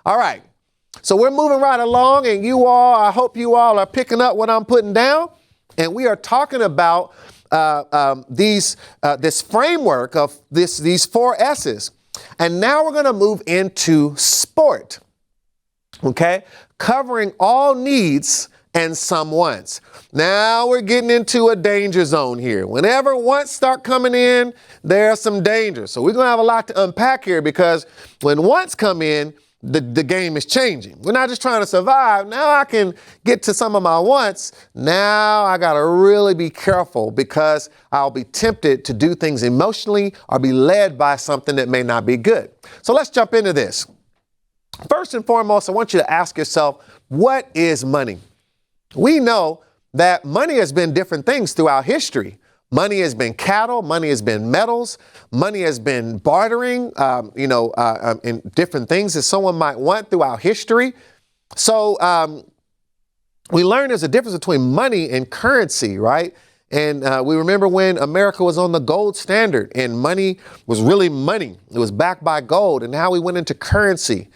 All right. So we're moving right along, and I hope you all are picking up what I'm putting down. And we are talking about this framework of these 4 S's. And now we're going to move into sport. Okay. Covering all needs and some wants. Now we're getting into a danger zone here. Whenever wants start coming in, there's some danger. So we're going to have a lot to unpack here, because when wants come in, the game is changing. We're not just trying to survive. Now I can get to some of my wants. Now I got to really be careful, because I'll be tempted to do things emotionally or be led by something that may not be good. So let's jump into this. First and foremost, I want you to ask yourself, what is money? We know that money has been different things throughout history. Money has been cattle, money has been metals, money has been bartering, in different things that someone might want throughout history. So we learn there's a difference between money and currency, right? And we remember when America was on the gold standard and money was really money. It was backed by gold, and now we went into currency.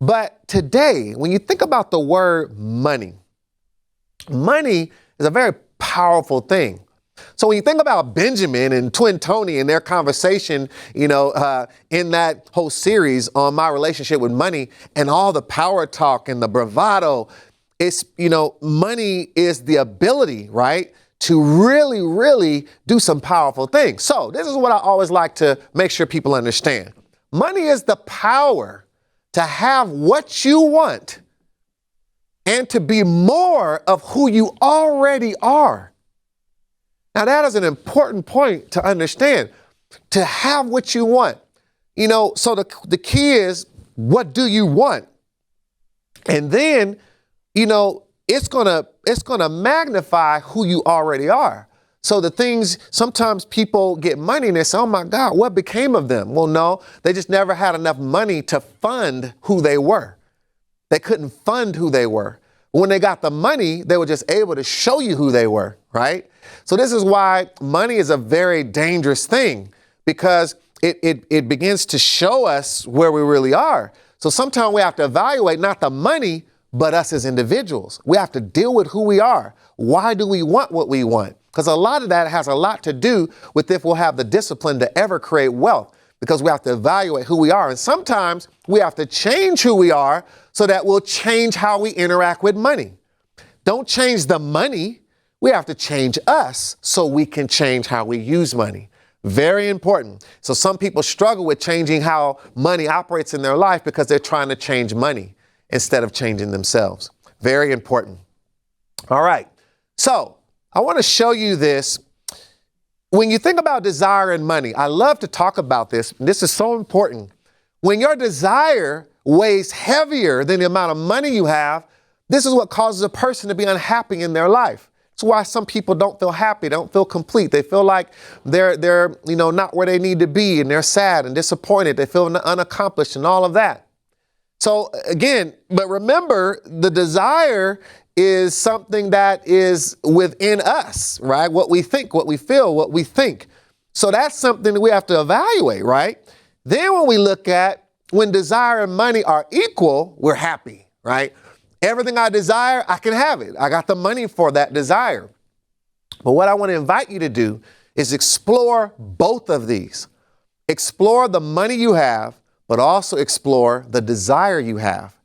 But today, when you think about the word money, money is a very powerful thing. So when you think about Benjamin and Twin Tony and their conversation, in that whole series on my relationship with money and all the power talk and the bravado, it's, money is the ability, right, to really, really do some powerful things. So this is what I always like to make sure people understand. Money is the power to have what you want and to be more of who you already are. Now, that is an important point to understand, to have what you want. So the key is, what do you want? And then, it's gonna magnify who you already are. So the things, sometimes people get money and they say, oh my God, what became of them? Well, no, they just never had enough money to fund who they were. They couldn't fund who they were. When they got the money, they were just able to show you who they were, right? So this is why money is a very dangerous thing, because it begins to show us where we really are. So sometimes we have to evaluate not the money, but us as individuals. We have to deal with who we are. Why do we want what we want? Because a lot of that has a lot to do with if we'll have the discipline to ever create wealth, because we have to evaluate who we are. And sometimes we have to change who we are so that we'll change how we interact with money. Don't change the money. We have to change us so we can change how we use money. Very important. So some people struggle with changing how money operates in their life because they're trying to change money instead of changing themselves. Very important. All right. So I want to show you this. When you think about desire and money, I love to talk about this. This is so important. When your desire weighs heavier than the amount of money you have, this is what causes a person to be unhappy in their life. It's why some people don't feel happy, don't feel complete. They feel like they're not where they need to be, and they're sad and disappointed. They feel unaccomplished and all of that. So again, but remember, the desire is something that is within us, right? What we think, what we feel, what we think. So that's something that we have to evaluate, right? Then when we look at when desire and money are equal, we're happy, right? Everything I desire, I can have it. I got the money for that desire. But what I want to invite you to do is explore both of these. Explore the money you have, but also explore the desire you have.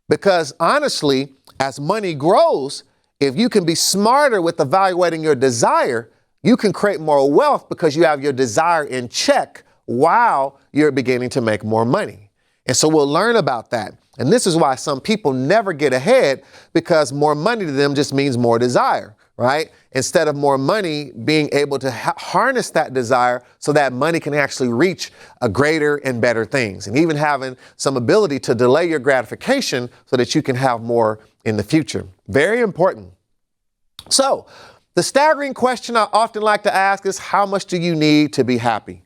Because honestly, as money grows, if you can be smarter with evaluating your desire, you can create more wealth because you have your desire in check while you're beginning to make more money. And so we'll learn about that. And this is why some people never get ahead, because more money to them just means more desire, right? Instead of more money, being able to harness that desire so that money can actually reach a greater and better things, and even having some ability to delay your gratification so that you can have more in the future. Very important. So the staggering question I often like to ask is, how much do you need to be happy?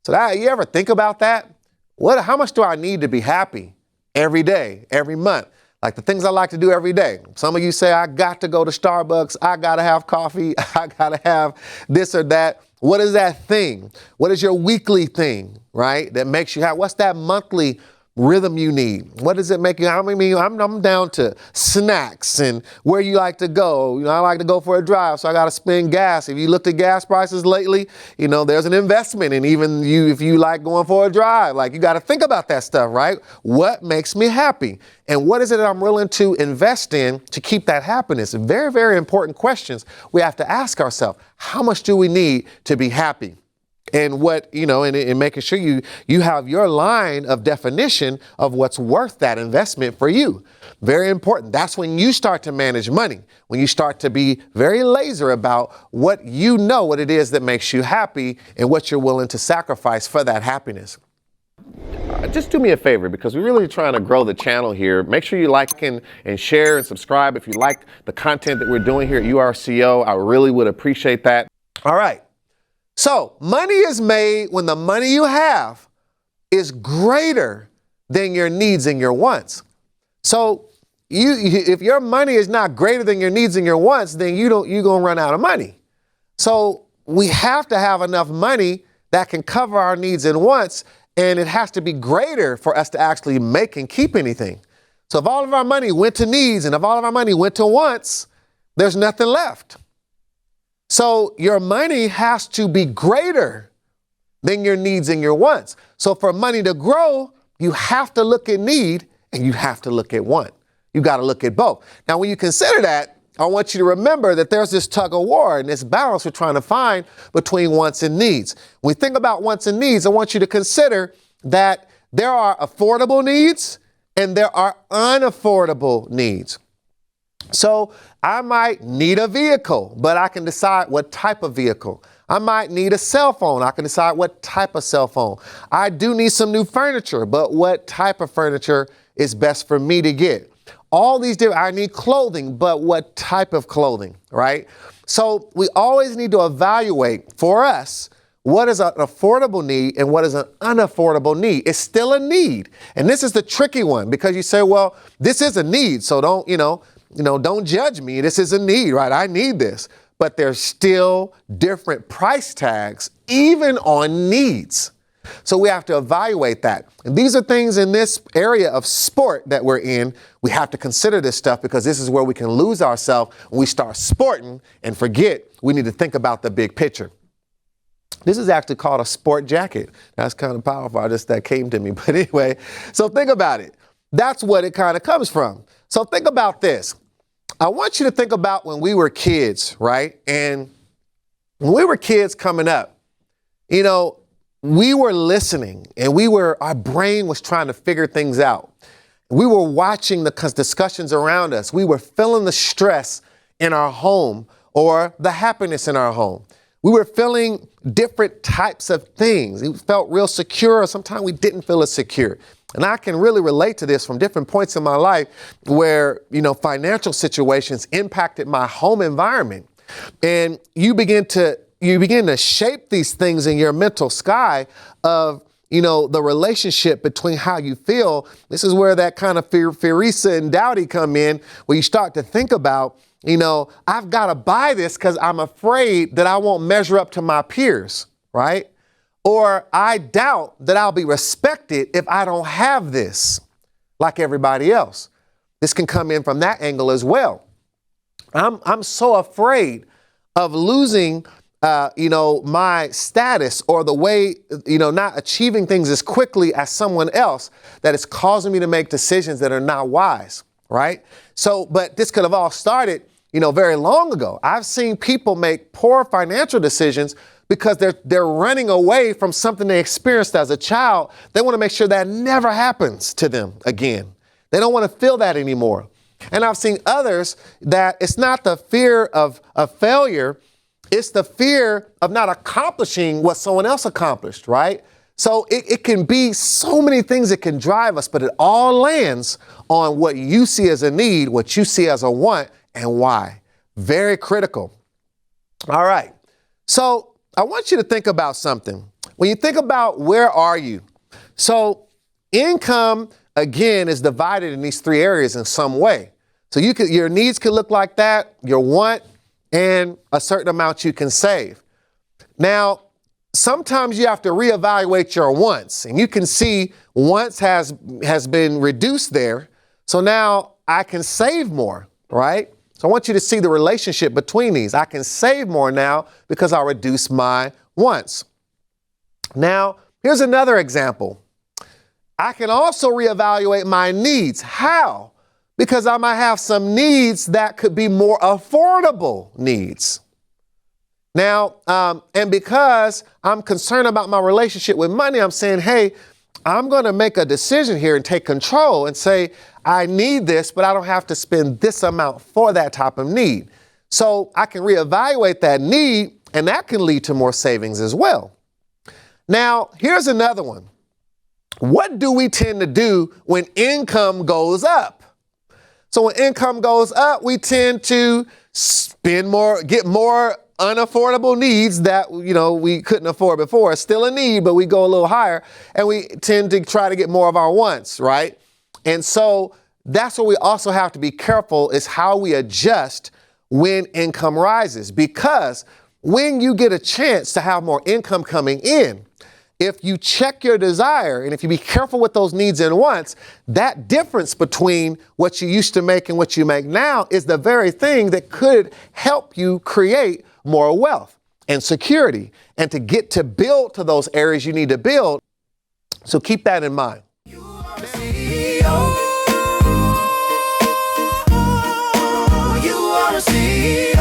So you ever think about that? How much do I need to be happy every day, every month? Like the things I like to do every day. Some of you say, I got to go to Starbucks. I got to have coffee. I got to have this or that. What is that thing? What is your weekly thing, right? That makes you happy? What's that monthly rhythm you need? What does it make you? I mean, I'm down to snacks and where you like to go. I like to go for a drive, so I got to spend gas. If you looked at gas prices lately, there's an investment. And even if you like going for a drive, like you got to think about that stuff, right? What makes me happy? And what is it that I'm willing to invest in to keep that happiness? Very, very important questions we have to ask ourselves. How much do we need to be happy? And what, and making sure you have your line of definition of what's worth that investment for you. Very important. That's when you start to manage money, when you start to be very laser about what it is that makes you happy and what you're willing to sacrifice for that happiness. Just do me a favor, because we're really trying to grow the channel here. Make sure you like and share and subscribe if you like the content that we're doing here at URCO. I really would appreciate that. All right. So money is made when the money you have is greater than your needs and your wants. So if your money is not greater than your needs and your wants, then you're going to run out of money. So we have to have enough money that can cover our needs and wants, and it has to be greater for us to actually make and keep anything. So if all of our money went to needs and if all of our money went to wants, there's nothing left. So your money has to be greater than your needs and your wants. So for money to grow, you have to look at need and you have to look at want. You got to look at both. Now, when you consider that, I want you to remember that there's this tug of war and this balance we're trying to find between wants and needs. When we think about wants and needs, I want you to consider that there are affordable needs and there are unaffordable needs. So I might need a vehicle, but I can decide what type of vehicle. I might need a cell phone. I can decide what type of cell phone. I do need some new furniture, but what type of furniture is best for me to get? All these different, I need clothing, but what type of clothing, right? So we always need to evaluate for us what is an affordable need and what is an unaffordable need. It's still a need. And this is the tricky one, because you say, well, this is a need, so don't judge me. This is a need, right? I need this. But there's still different price tags, even on needs. So we have to evaluate that. And these are things in this area of sport that we're in. We have to consider this stuff, because this is where we can lose ourselves when we start sporting and forget we need to think about the big picture. This is actually called a sport jacket. That's kind of powerful. That came to me. But anyway, so think about it. That's what it kind of comes from. So think about this. I want you to think about when we were kids, right? And when we were kids coming up, we were listening and our brain was trying to figure things out. We were watching the discussions around us. We were feeling the stress in our home or the happiness in our home. We were feeling different types of things. We felt real secure, or sometimes we didn't feel as secure. And I can really relate to this from different points in my life where, financial situations impacted my home environment. And you begin to shape these things in your mental sky of, the relationship between how you feel. This is where that kind of Farisa and Dowdy come in, where you start to think about, I've got to buy this because I'm afraid that I won't measure up to my peers, right? Or I doubt that I'll be respected if I don't have this like everybody else. This can come in from that angle as well. I'm so afraid of losing, my status or the way, not achieving things as quickly as someone else, that it's causing me to make decisions that are not wise, right? So, but this could have all started, very long ago. I've seen people make poor financial decisions because they're running away from something they experienced as a child. They want to make sure that never happens to them again. They don't want to feel that anymore. And I've seen others that it's not the fear of failure, it's the fear of not accomplishing what someone else accomplished, right? So it can be so many things that can drive us, but it all lands on what you see as a need, what you see as a want, and why. Very critical. All right. So I want you to think about something. When you think about where are you? So income, again, is divided in these three areas in some way. So your needs could look like that, your want, and a certain amount you can save. Now, sometimes you have to reevaluate your wants, and you can see wants has been reduced there. So now I can save more, right? So I want you to see the relationship between these. I can save more now because I reduce my wants. Now, here's another example. I can also reevaluate my needs. How? Because I might have some needs that could be more affordable needs. Now, and because I'm concerned about my relationship with money, I'm saying, hey, I'm going to make a decision here and take control and say, I need this, but I don't have to spend this amount for that type of need. So I can reevaluate that need, and that can lead to more savings as well. Now, here's another one. What do we tend to do when income goes up? So when income goes up, we tend to spend more, get more unaffordable needs that, we couldn't afford before. It's still a need, but we go a little higher, and we tend to try to get more of our wants, right? And so that's what we also have to be careful is how we adjust when income rises, because when you get a chance to have more income coming in, if you check your desire and if you be careful with those needs and wants, that difference between what you used to make and what you make now is the very thing that could help you create more wealth and security and to get to build to those areas you need to build. So keep that in mind. You are the CEO. You are the CEO.